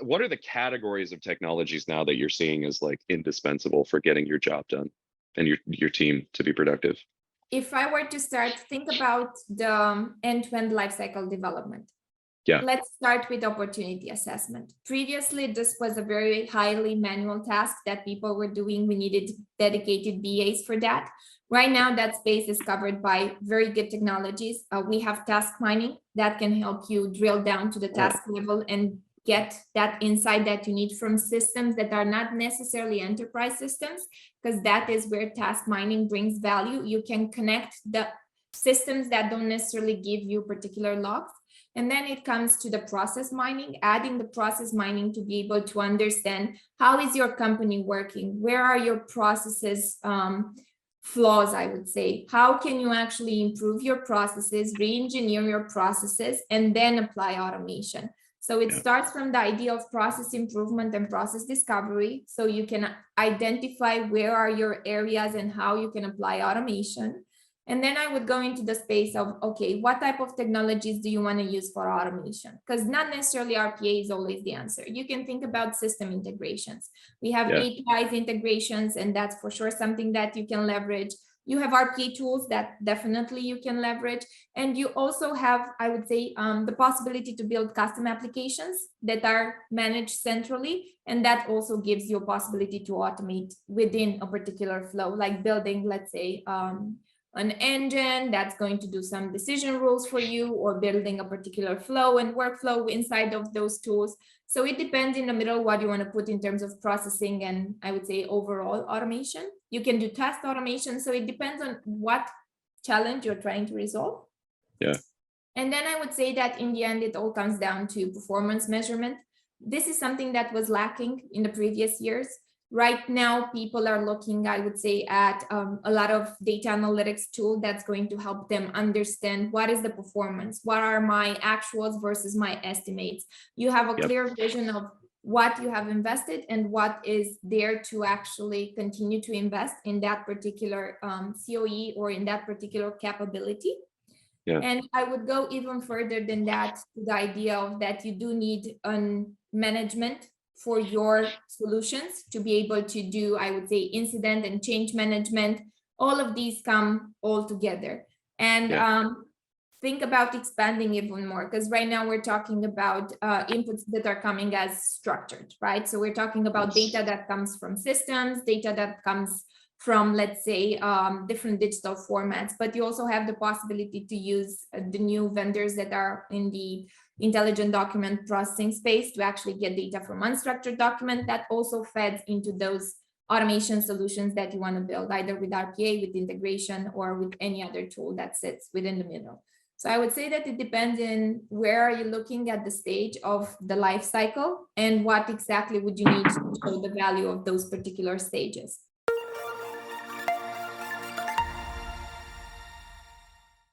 what are the categories of technologies now that you're seeing as like indispensable for getting your job done and your team to be productive? If I were to start, think about the end-to-end lifecycle development. Yeah. Let's start with opportunity assessment. Previously, this was a very highly manual task that people were doing. We needed dedicated BAs for that. Right now, that space is covered by very good technologies. We have task mining that can help you drill down to the task level and get that insight that you need from systems that are not necessarily enterprise systems, because that is where task mining brings value. You can connect the systems that don't necessarily give you particular logs. And then it comes to the process mining, adding the process mining to be able to understand how is your company working? Where are your processes flaws, I would say? How can you actually improve your processes, re-engineer your processes, and then apply automation? So it starts from the idea of process improvement and process discovery. So you can identify where are your areas and how you can apply automation. And then I would go into the space of, okay, what type of technologies do you want to use for automation? Because not necessarily RPA is always the answer. You can think about system integrations. We have APIs integrations, and that's for sure something that you can leverage. You have RPA tools that definitely you can leverage. And you also have, I would say, the possibility to build custom applications that are managed centrally. And that also gives you a possibility to automate within a particular flow, like building, let's say, an engine that's going to do some decision rules for you, or building a particular flow and workflow inside of those tools. So it depends in the middle what you want to put in terms of processing and, I would say, overall automation. You can do task automation. So it depends on what challenge you're trying to resolve. Yeah. And then I would say that in the end, it all comes down to performance measurement. This is something that was lacking in the previous years. Right now, people are looking, I would say, at a lot of data analytics tool that's going to help them understand what is the performance, what are my actuals versus my estimates. You have a clear vision of what you have invested and what is there to actually continue to invest in that particular COE or in that particular capability. Yeah. And I would go even further than that, to the idea of that you do need management for your solutions to be able to do, I would say, incident and change management. All of these come all together. And think about expanding even more, because right now we're talking about inputs that are coming as structured, right? So we're talking about data that comes from systems, data that comes from, let's say, different digital formats, but you also have the possibility to use the new vendors that are in the intelligent document processing space to actually get data from unstructured document that also feds into those automation solutions that you want to build, either with RPA, with integration, or with any other tool that sits within the middle. So I would say that it depends on where are you looking at the stage of the life cycle and what exactly would you need to show the value of those particular stages.